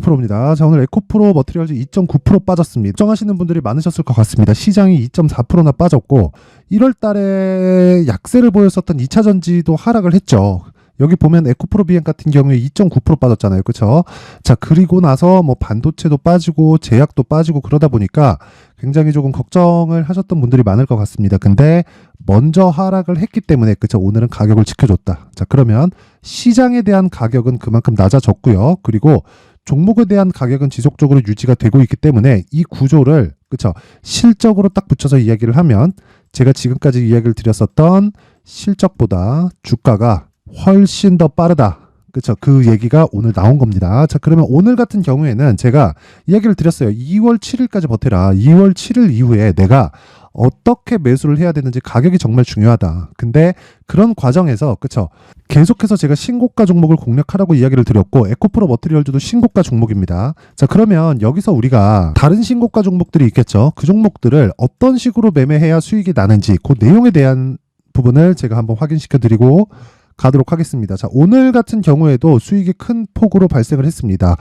에코프로입니다. 자, 오늘 에코프로 머티리얼즈 2.9% 빠졌습니다. 걱정하시는 분들이 많으셨을 것 같습니다. 시장이 2.4%나 빠졌고 1월 달에 약세를 보였었던 2차 전지도 하락을 했죠. 여기 보면 에코프로 비행 같은 경우에 2.9% 빠졌잖아요. 그렇죠? 자, 그리고 나서 뭐 반도체도 빠지고 제약도 빠지고 그러다 보니까 굉장히 조금 걱정을 하셨던 분들이 많을 것 같습니다. 근데 먼저 하락을 했기 때문에 그렇죠? 오늘은 가격을 지켜줬다. 자, 그러면 시장에 대한 가격은 그만큼 낮아졌고요. 그리고 종목에 대한 가격은 지속적으로 유지가 되고 있기 때문에 이 구조를 그렇죠? 실적으로 딱 붙여서 이야기를 하면 제가 지금까지 이야기를 드렸었던 실적보다 주가가 훨씬 더 빠르다. 그렇죠? 그 얘기가 오늘 나온 겁니다. 자, 그러면 오늘 같은 경우에는 제가 이야기를 드렸어요. 2월 7일까지 버텨라. 2월 7일 이후에 내가 어떻게 매수를 해야 되는지 가격이 정말 중요하다. 근데 그런 과정에서 그렇죠? 계속해서 제가 신고가 종목을 공략하라고 이야기를 드렸고 에코프로 머티리얼즈도 신고가 종목입니다. 자, 그러면 여기서 우리가 다른 신고가 종목들이 있겠죠. 그 종목들을 어떤 식으로 매매해야 수익이 나는지 그 내용에 대한 부분을 제가 한번 확인시켜 드리고 가도록 하겠습니다. 자, 오늘 같은 경우에도 수익이 큰 폭으로 발생을 했습니다.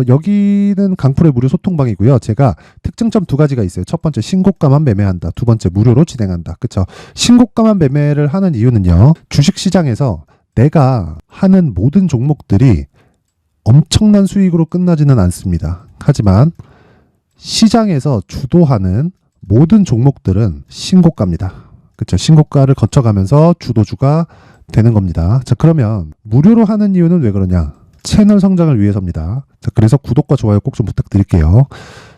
여기는 강풀의 무료 소통방이고요. 제가 특징점 두 가지가 있어요. 첫 번째, 신고가만 매매한다. 두 번째, 무료로 진행한다. 그쵸? 신고가만 매매를 하는 이유는요. 주식시장에서 내가 하는 모든 종목들이 엄청난 수익으로 끝나지는 않습니다. 하지만 시장에서 주도하는 모든 종목들은 신고가입니다. 그쵸? 신고가를 거쳐가면서 주도주가 되는 겁니다. 자, 그러면 무료로 하는 이유는 왜 그러냐? 채널 성장을 위해서입니다. 자, 그래서 구독과 좋아요 꼭 좀 부탁드릴게요.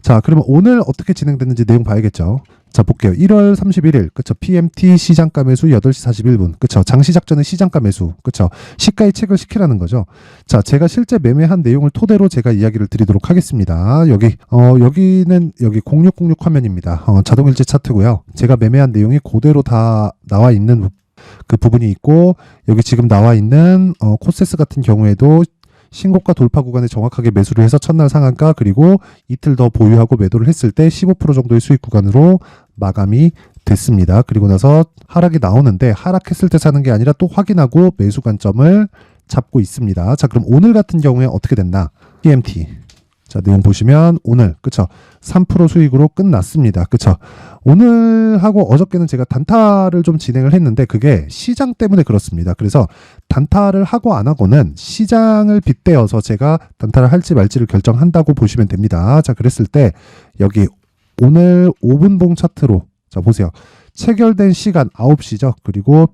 자, 그러면 오늘 어떻게 진행됐는지 내용 봐야겠죠. 자, 볼게요. 1월 31일, 그쵸? PMT 시장가 매수 8시 41분, 그쵸? 장시작 전에 시장가 매수, 그쵸? 시가에 책을 시키라는 거죠. 자, 제가 실제 매매한 내용을 토대로 제가 이야기를 드리도록 하겠습니다. 여기는 여기 0606 화면입니다. 자동일지 차트고요. 제가 매매한 내용이 그대로 다 나와 있는 그 부분이 있고, 여기 지금 나와 있는 코세스 같은 경우에도 신고가 돌파 구간에 정확하게 매수를 해서 첫날 상한가 그리고 이틀 더 보유하고 매도를 했을 때 15% 정도의 수익 구간으로 마감이 됐습니다. 그리고 나서 하락이 나오는데 하락했을 때 사는 게 아니라 또 확인하고 매수 관점을 잡고 있습니다. 자, 그럼 오늘 같은 경우에 어떻게 됐나? PMT. 자, 내용 보시면 오늘 그쵸? 3% 수익으로 끝났습니다. 그쵸? 오늘하고 어저께는 제가 단타를 좀 진행을 했는데 그게 시장 때문에 그렇습니다. 그래서 단타를 하고 안 하고는 시장을 빗대어서 제가 단타를 할지 말지를 결정한다고 보시면 됩니다. 자, 그랬을 때 여기 오늘 5분봉 차트로 자, 보세요. 체결된 시간 9시죠. 그리고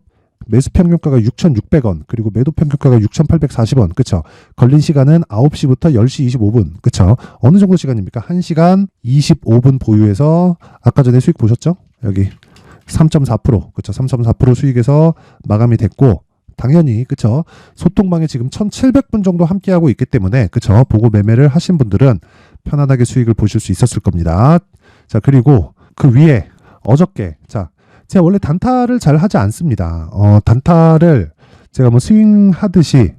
매수 평균가가 6,600원, 그리고 매도 평균가가 6,840원, 그쵸? 걸린 시간은 9시부터 10시 25분, 그쵸? 어느 정도 시간입니까? 1시간 25분 보유해서, 아까 전에 수익 보셨죠? 여기 3.4%, 그쵸? 3.4% 수익에서 마감이 됐고, 당연히, 그쵸? 소통방에 지금 1,700분 정도 함께하고 있기 때문에, 그쵸? 보고 매매를 하신 분들은 편안하게 수익을 보실 수 있었을 겁니다. 자, 그리고 그 위에, 어저께, 자, 제가 원래 단타를 잘 하지 않습니다. 단타를 제가 뭐 스윙하듯이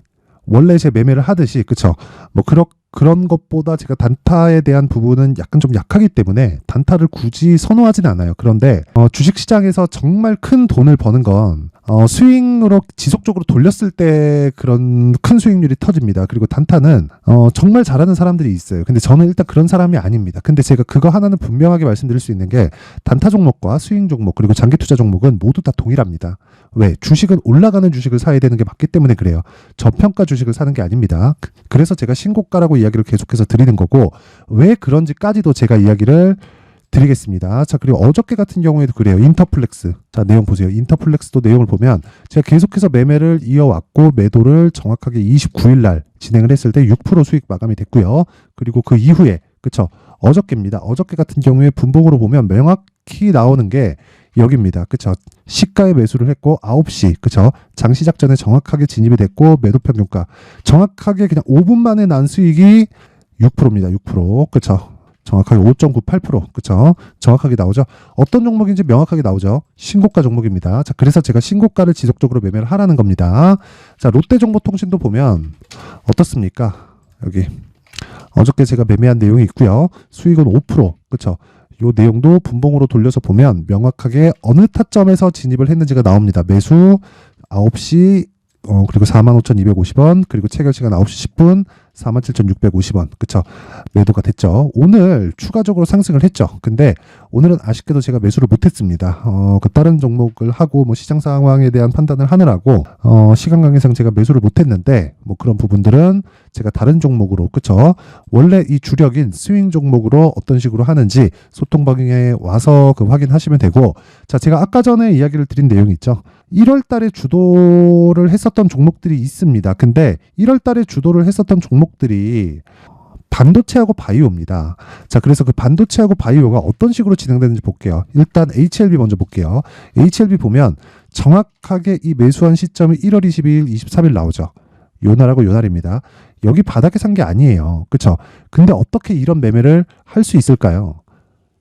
원래 제 매매를 하듯이 그쵸? 뭐 그런 것보다 제가 단타에 대한 부분은 약간 좀 약하기 때문에 단타를 굳이 선호하진 않아요. 그런데 주식시장에서 정말 큰 돈을 버는 건 스윙으로 지속적으로 돌렸을 때 그런 큰 수익률이 터집니다. 그리고 단타는 정말 잘하는 사람들이 있어요. 근데 저는 일단 그런 사람이 아닙니다. 근데 제가 그거 하나는 분명하게 말씀드릴 수 있는 게 단타 종목과 스윙 종목 그리고 장기 투자 종목은 모두 다 동일합니다. 왜? 주식은 올라가는 주식을 사야 되는 게 맞기 때문에 그래요. 저평가 주식을 사는 게 아닙니다. 그래서 제가 신고가라고 이야기를 계속해서 드리는 거고 왜 그런지까지도 제가 이야기를 드리겠습니다. 자, 그리고 어저께 같은 경우에도 그래요. 인터플렉스. 자, 내용 보세요. 인터플렉스도 내용을 보면 제가 계속해서 매매를 이어왔고 매도를 정확하게 29일 날 진행을 했을 때 6% 수익 마감이 됐고요. 그리고 그 이후에 그쵸? 어저께입니다. 어저께 같은 경우에 분봉으로 보면 명확히 나오는 게 여기입니다. 그쵸? 시가에 매수를 했고 9시 그쵸? 장시작 전에 정확하게 진입이 됐고 매도 평균가 정확하게 그냥 5분 만에 난 수익이 6%입니다. 6% 그쵸? 정확하게 5.98% 그쵸? 정확하게 나오죠. 어떤 종목인지 명확하게 나오죠. 신고가 종목입니다. 자, 그래서 제가 신고가를 지속적으로 매매를 하라는 겁니다. 자, 롯데정보통신도 보면 어떻습니까? 여기 어저께 제가 매매한 내용이 있고요. 수익은 5% 그쵸? 요 내용도 분봉으로 돌려서 보면 명확하게 어느 타점에서 진입을 했는지가 나옵니다. 매수 9시 그리고 45,250원 그리고 체결 시간 9시 10분 47,650원. 그쵸? 매도가 됐죠. 오늘 추가적으로 상승을 했죠. 근데 오늘은 아쉽게도 제가 매수를 못했습니다. 그 다른 종목을 하고 뭐 시장 상황에 대한 판단을 하느라고 시간 관계상 제가 매수를 못했는데 뭐 그런 부분들은 제가 다른 종목으로 그쵸? 원래 이 주력인 스윙 종목으로 어떤 식으로 하는지 소통방에 와서 그 확인하시면 되고 자 제가 아까 전에 이야기를 드린 내용이 있죠. 1월 달에 주도를 했었던 종목들이 있습니다. 근데 1월 달에 주도를 했었던 종목들이 반도체하고 바이오입니다. 자, 그래서 그 반도체하고 바이오가 어떤 식으로 진행되는지 볼게요. 일단 HLB 먼저 볼게요. HLB 보면 정확하게 이 매수한 시점이 1월 22일, 23일 나오죠. 요날하고 요날입니다. 여기 바닥에 산 게 아니에요. 그쵸? 근데 어떻게 이런 매매를 할 수 있을까요?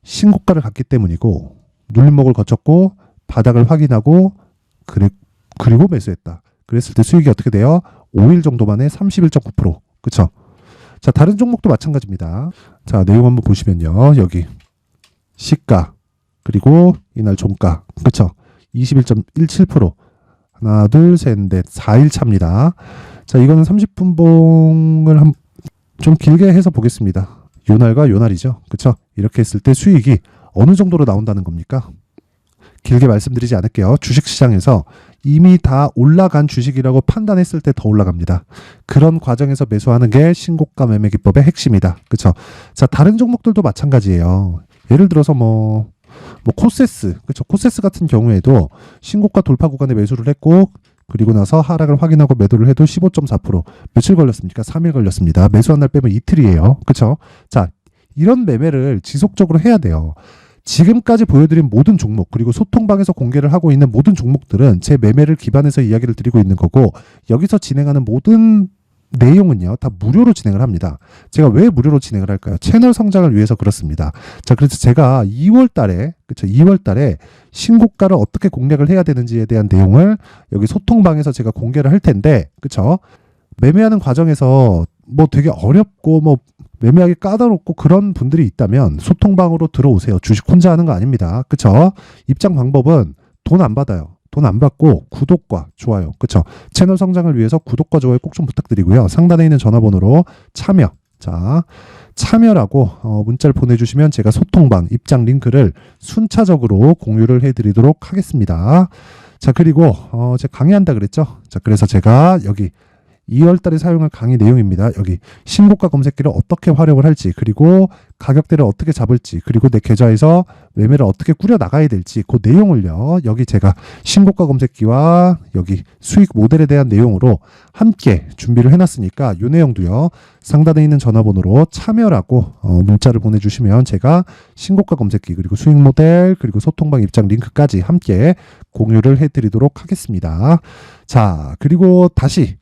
신고가를 갔기 때문이고 눌림목을 거쳤고 바닥을 확인하고 그리고 매수했다. 그랬을 때 수익이 어떻게 돼요? 5일 정도 만에 31.9%. 그쵸? 자, 다른 종목도 마찬가지입니다. 자, 내용 한번 보시면요. 여기 시가 그리고 이날 종가. 그쵸? 21.17%. 하나, 둘, 셋, 넷, 4일 차입니다. 자, 이거는 30분봉을 좀 길게 해서 보겠습니다. 요날과 요날이죠. 그쵸? 이렇게 했을 때 수익이 어느 정도로 나온다는 겁니까? 길게 말씀드리지 않을게요. 주식시장에서 이미 다 올라간 주식이라고 판단했을 때 더 올라갑니다. 그런 과정에서 매수하는 게 신고가 매매 기법의 핵심이다. 그쵸? 자, 다른 종목들도 마찬가지예요. 예를 들어서 뭐 코세스, 그쵸? 코세스 같은 경우에도 신고가 돌파 구간에 매수를 했고 그리고 나서 하락을 확인하고 매도를 해도 15.4%. 며칠 걸렸습니까? 3일 걸렸습니다. 매수한 날 빼면 이틀이에요. 그쵸? 자, 이런 매매를 지속적으로 해야 돼요. 지금까지 보여드린 모든 종목 그리고 소통방에서 공개를 하고 있는 모든 종목들은 제 매매를 기반해서 이야기를 드리고 있는 거고 여기서 진행하는 모든 내용은요 다 무료로 진행을 합니다. 제가 왜 무료로 진행을 할까요? 채널 성장을 위해서 그렇습니다. 자, 그래서 제가 2월 달에 그쵸? 2월 달에 신고가를 어떻게 공략을 해야 되는지에 대한 내용을 여기 소통방에서 제가 공개를 할 텐데 그쵸? 매매하는 과정에서 뭐 되게 어렵고 뭐 매매하기 까다롭고 그런 분들이 있다면 소통방으로 들어오세요. 주식 혼자 하는 거 아닙니다. 그쵸? 입장 방법은 돈 안 받아요. 돈 안 받고 구독과 좋아요. 그쵸? 채널 성장을 위해서 구독과 좋아요 꼭 좀 부탁드리고요. 상단에 있는 전화번호로 참여. 자, 참여라고 문자를 보내주시면 제가 소통방 입장 링크를 순차적으로 공유를 해드리도록 하겠습니다. 자, 그리고 제가 강의한다 그랬죠? 자, 그래서 제가 여기 2월 달에 사용할 강의 내용입니다. 여기 신고가 검색기를 어떻게 활용을 할지 그리고 가격대를 어떻게 잡을지 그리고 내 계좌에서 매매를 어떻게 꾸려 나가야 될지 그 내용을요. 여기 제가 신고가 검색기와 여기 수익 모델에 대한 내용으로 함께 준비를 해놨으니까 이 내용도요. 상단에 있는 전화번호로 참여라고 문자를 보내주시면 제가 신고가 검색기 그리고 수익 모델 그리고 소통방 입장 링크까지 함께 공유를 해드리도록 하겠습니다. 자, 그리고 다시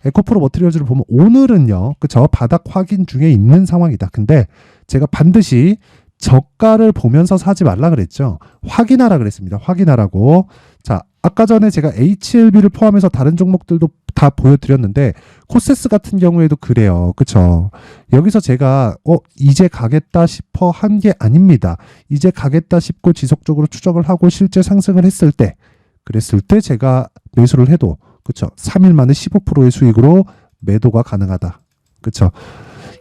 에코프로 머티리얼즈를 보면 오늘은요, 그쵸? 바닥 확인 중에 있는 상황이다. 근데 제가 반드시 저가를 보면서 사지 말라 그랬죠. 확인하라 그랬습니다. 확인하라고. 자, 아까 전에 제가 HLB를 포함해서 다른 종목들도 다 보여드렸는데 코세스 같은 경우에도 그래요. 그쵸? 여기서 제가 이제 가겠다 싶어 한 게 아닙니다. 이제 가겠다 싶고 지속적으로 추적을 하고 실제 상승을 했을 때 그랬을 때 제가 매수를 해도 그쵸? 3일 만에 15%의 수익으로 매도가 가능하다. 그쵸?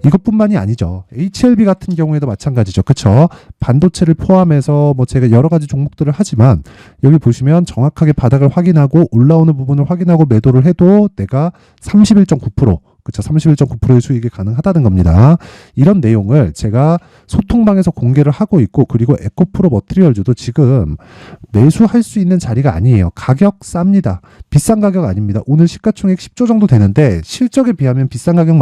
이것뿐만이 아니죠. HLB 같은 경우에도 마찬가지죠. 그쵸? 반도체를 포함해서 뭐 제가 여러 가지 종목들을 하지만 여기 보시면 정확하게 바닥을 확인하고 올라오는 부분을 확인하고 매도를 해도 내가 31.9% 그쵸? 31.9%의 수익이 가능하다는 겁니다. 이런 내용을 제가 소통방에서 공개를 하고 있고 그리고 에코프로 머티리얼즈도 지금 매수할 수 있는 자리가 아니에요. 가격 쌉니다. 비싼 가격 아닙니다. 오늘 시가총액 10조 정도 되는데 실적에 비하면 비싼 가격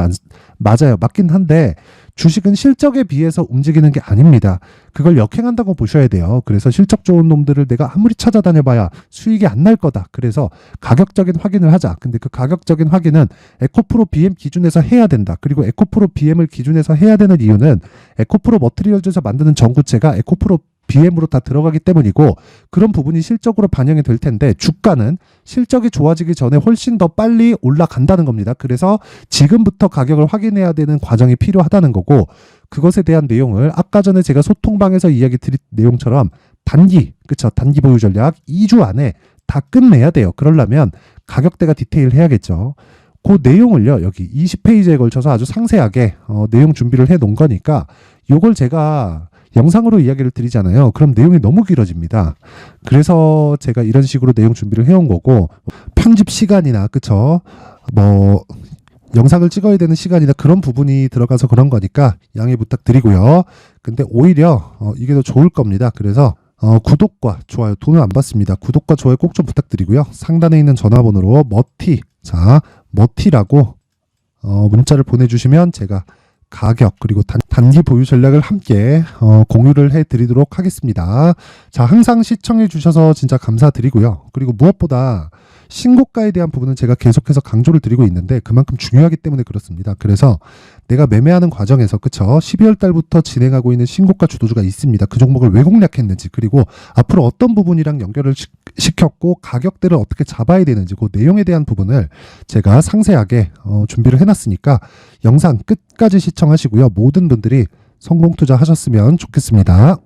맞아요. 맞긴 한데 주식은 실적에 비해서 움직이는 게 아닙니다. 그걸 역행한다고 보셔야 돼요. 그래서 실적 좋은 놈들을 내가 아무리 찾아다녀봐야 수익이 안 날 거다. 그래서 가격적인 확인을 하자. 근데 그 가격적인 확인은 에코프로 BM 기준에서 해야 된다. 그리고 에코프로 BM을 기준에서 해야 되는 이유는 에코프로 머티리얼즈에서 만드는 전구체가 에코프로 BM으로 다 들어가기 때문이고 그런 부분이 실적으로 반영이 될 텐데 주가는 실적이 좋아지기 전에 훨씬 더 빨리 올라간다는 겁니다. 그래서 지금부터 가격을 확인해야 되는 과정이 필요하다는 거고 그것에 대한 내용을 아까 전에 제가 소통방에서 이야기 드린 내용처럼 단기 보유 전략 2주 안에 다 끝내야 돼요. 그러려면 가격대가 디테일 해야겠죠. 그 내용을요, 여기 20페이지에 걸쳐서 아주 상세하게 내용 준비를 해 놓은 거니까 요걸 제가 영상으로 이야기를 드리잖아요. 그럼 내용이 너무 길어집니다. 그래서 제가 이런 식으로 내용 준비를 해온 거고, 편집 시간이나 그쵸? 뭐 영상을 찍어야 되는 시간이나 그런 부분이 들어가서 그런 거니까 양해 부탁드리고요. 근데 오히려 이게 더 좋을 겁니다. 그래서 구독과 좋아요, 돈은 안 받습니다. 구독과 좋아요 꼭 좀 부탁드리고요. 상단에 있는 전화번호로 머티, 자 머티라고 문자를 보내주시면 제가 가격 그리고 단기 보유 전략을 함께 공유를 해드리도록 하겠습니다. 자, 항상 시청해 주셔서 진짜 감사드리고요. 그리고 무엇보다 신고가에 대한 부분은 제가 계속해서 강조를 드리고 있는데 그만큼 중요하기 때문에 그렇습니다. 그래서 내가 매매하는 과정에서 그쵸, 12월 달부터 진행하고 있는 신고가 주도주가 있습니다. 그 종목을 왜 공략했는지, 그리고 앞으로 어떤 부분이랑 연결을 시켰고 가격대를 어떻게 잡아야 되는지 그 내용에 대한 부분을 제가 상세하게 준비를 해놨으니까 영상 끝까지 시청하시고요. 모든 분들이 성공 투자하셨으면 좋겠습니다.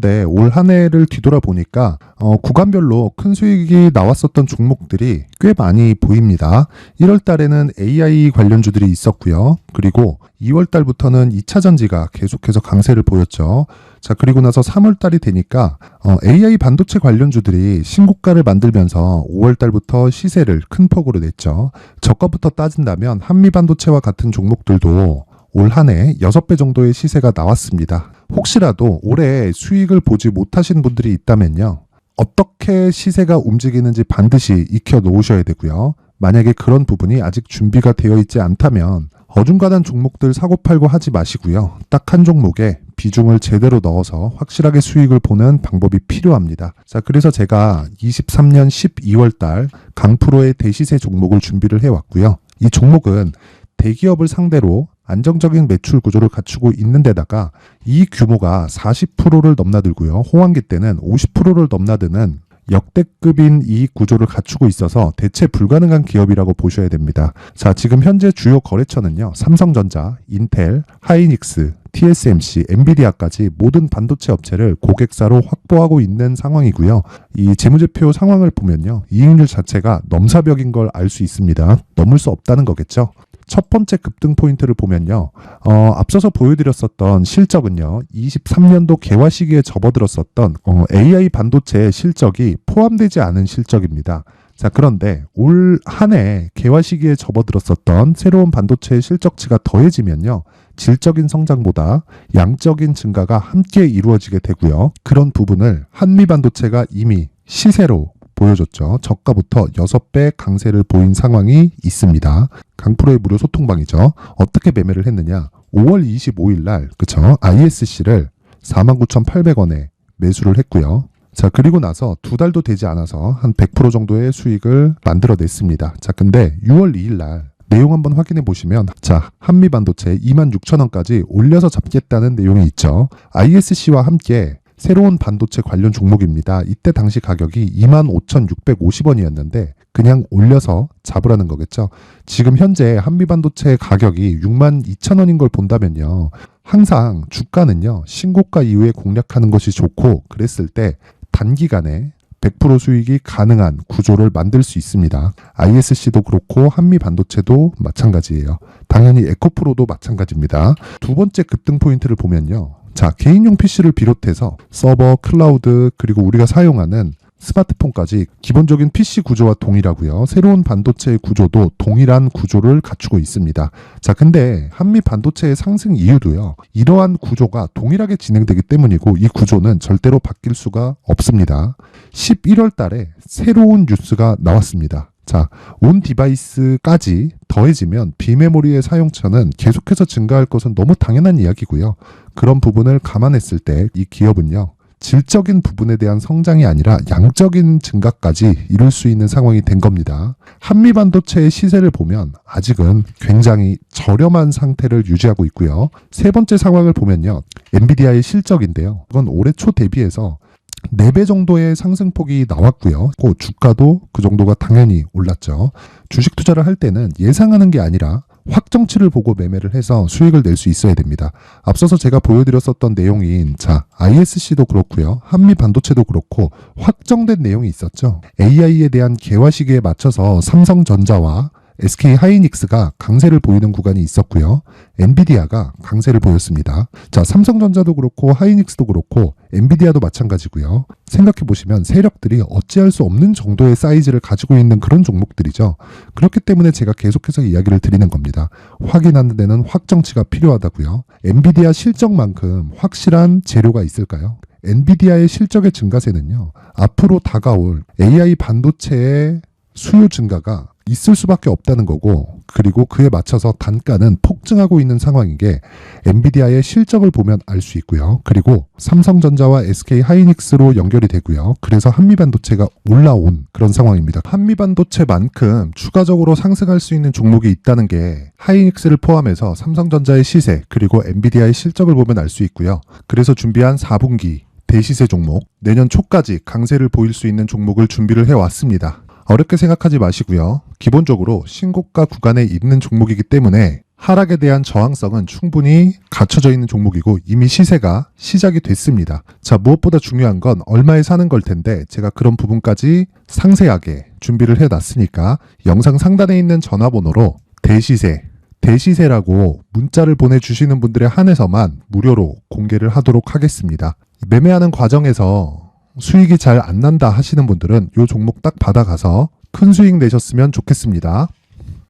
네, 올 한 해를 뒤돌아보니까 구간별로 큰 수익이 나왔었던 종목들이 꽤 많이 보입니다. 1월 달에는 AI 관련주들이 있었고요. 그리고 2월 달부터는 2차 전지가 계속해서 강세를 보였죠. 자, 그리고 나서 3월 달이 되니까 AI 반도체 관련주들이 신고가를 만들면서 5월 달부터 시세를 큰 폭으로 냈죠. 저가부터 따진다면 한미반도체와 같은 종목들도 올 한 해 6배 정도의 시세가 나왔습니다. 혹시라도 올해 수익을 보지 못하신 분들이 있다면요, 어떻게 시세가 움직이는지 반드시 익혀 놓으셔야 되고요. 만약에 그런 부분이 아직 준비가 되어 있지 않다면 어중간한 종목들 사고팔고 하지 마시고요. 딱 한 종목에 비중을 제대로 넣어서 확실하게 수익을 보는 방법이 필요합니다. 자, 그래서 제가 23년 12월 달 강프로의 대시세 종목을 준비를 해왔고요. 이 종목은 대기업을 상대로 안정적인 매출 구조를 갖추고 있는 데다가 이 규모가 40%를 넘나들고요. 호황기 때는 50%를 넘나드는 역대급인 이익 구조를 갖추고 있어서 대체 불가능한 기업이라고 보셔야 됩니다. 자, 지금 현재 주요 거래처는요, 삼성전자, 인텔, 하이닉스, TSMC, 엔비디아까지 모든 반도체 업체를 고객사로 확보하고 있는 상황이고요. 이 재무제표 상황을 보면요, 이익률 자체가 넘사벽인 걸 알 수 있습니다. 넘을 수 없다는 거겠죠. 첫 번째 급등 포인트를 보면요, 앞서서 보여드렸었던 실적은요, 23년도 개화 시기에 접어들었었던 AI 반도체의 실적이 포함되지 않은 실적입니다. 자, 그런데 올 한 해 개화 시기에 접어들었었던 새로운 반도체의 실적치가 더해지면요, 질적인 성장보다 양적인 증가가 함께 이루어지게 되고요. 그런 부분을 한미반도체가 이미 시세로 보여줬죠. 저가부터 6배 강세를 보인 상황이 있습니다. 강프로의 무료 소통방이죠. 어떻게 매매를 했느냐? 5월 25일 날, 그쵸? ISC를 49,800원에 매수를 했고요. 자, 그리고 나서 2달도 되지 않아서 한 100% 정도의 수익을 만들어냈습니다. 자, 근데 6월 2일 날 내용 한번 확인해 보시면, 자, 한미반도체 26,000원까지 올려서 잡겠다는 내용이 있죠. ISC와 함께 새로운 반도체 관련 종목입니다. 이때 당시 가격이 25,650원이었는데 그냥 올려서 잡으라는 거겠죠. 지금 현재 한미반도체 가격이 62,000원인 걸 본다면요, 항상 주가는요, 신고가 이후에 공략하는 것이 좋고, 그랬을 때 단기간에 100% 수익이 가능한 구조를 만들 수 있습니다. ISC도 그렇고 한미반도체도 마찬가지예요. 당연히 에코프로도 마찬가지입니다. 두 번째 급등 포인트를 보면요, 자, 개인용 PC를 비롯해서 서버, 클라우드, 그리고 우리가 사용하는 스마트폰까지 기본적인 PC 구조와 동일하고요. 새로운 반도체의 구조도 동일한 구조를 갖추고 있습니다. 자, 근데 한미 반도체의 상승 이유도요, 이러한 구조가 동일하게 진행되기 때문이고 이 구조는 절대로 바뀔 수가 없습니다. 11월 달에 새로운 뉴스가 나왔습니다. 자, 온 디바이스까지 더해지면 비메모리의 사용처는 계속해서 증가할 것은 너무 당연한 이야기고요. 그런 부분을 감안했을 때 이 기업은요, 질적인 부분에 대한 성장이 아니라 양적인 증가까지 이룰 수 있는 상황이 된 겁니다. 한미반도체의 시세를 보면 아직은 굉장히 저렴한 상태를 유지하고 있고요. 세 번째 상황을 보면요, 엔비디아의 실적인데요, 이건 올해 초 대비해서 4배 정도의 상승폭이 나왔고요. 그 주가도 그 정도가 당연히 올랐죠. 주식 투자를 할 때는 예상하는 게 아니라 확정치를 보고 매매를 해서 수익을 낼 수 있어야 됩니다. 앞서서 제가 보여드렸었던 내용인, 자, ISC도 그렇고요, 한미 반도체도 그렇고 확정된 내용이 있었죠. AI에 대한 개화 시기에 맞춰서 삼성전자와 SK 하이닉스가 강세를 보이는 구간이 있었고요. 엔비디아가 강세를 보였습니다. 자, 삼성전자도 그렇고 하이닉스도 그렇고 엔비디아도 마찬가지고요. 생각해 보시면 세력들이 어찌할 수 없는 정도의 사이즈를 가지고 있는 그런 종목들이죠. 그렇기 때문에 제가 계속해서 이야기를 드리는 겁니다. 확인하는 데는 확정치가 필요하다고요. 엔비디아 실적만큼 확실한 재료가 있을까요? 엔비디아의 실적의 증가세는요, 앞으로 다가올 AI 반도체의 수요 증가가 있을 수밖에 없다는 거고, 그리고 그에 맞춰서 단가는 폭증하고 있는 상황인 게 엔비디아의 실적을 보면 알 수 있고요. 그리고 삼성전자와 SK 하이닉스로 연결이 되고요. 그래서 한미반도체가 올라온 그런 상황입니다. 한미반도체만큼 추가적으로 상승할 수 있는 종목이 있다는 게 하이닉스를 포함해서 삼성전자의 시세 그리고 엔비디아의 실적을 보면 알 수 있고요. 그래서 준비한 4분기 대시세 종목, 내년 초까지 강세를 보일 수 있는 종목을 준비를 해왔습니다. 어렵게 생각하지 마시고요. 기본적으로 신고가 구간에 있는 종목이기 때문에 하락에 대한 저항성은 충분히 갖춰져 있는 종목이고 이미 시세가 시작이 됐습니다. 자, 무엇보다 중요한 건 얼마에 사는 걸 텐데 제가 그런 부분까지 상세하게 준비를 해놨으니까 영상 상단에 있는 전화번호로 대시세라고 문자를 보내주시는 분들에 한해서만 무료로 공개를 하도록 하겠습니다. 매매하는 과정에서 수익이 잘 안 난다 하시는 분들은 이 종목 딱 받아가서 큰 수익 내셨으면 좋겠습니다.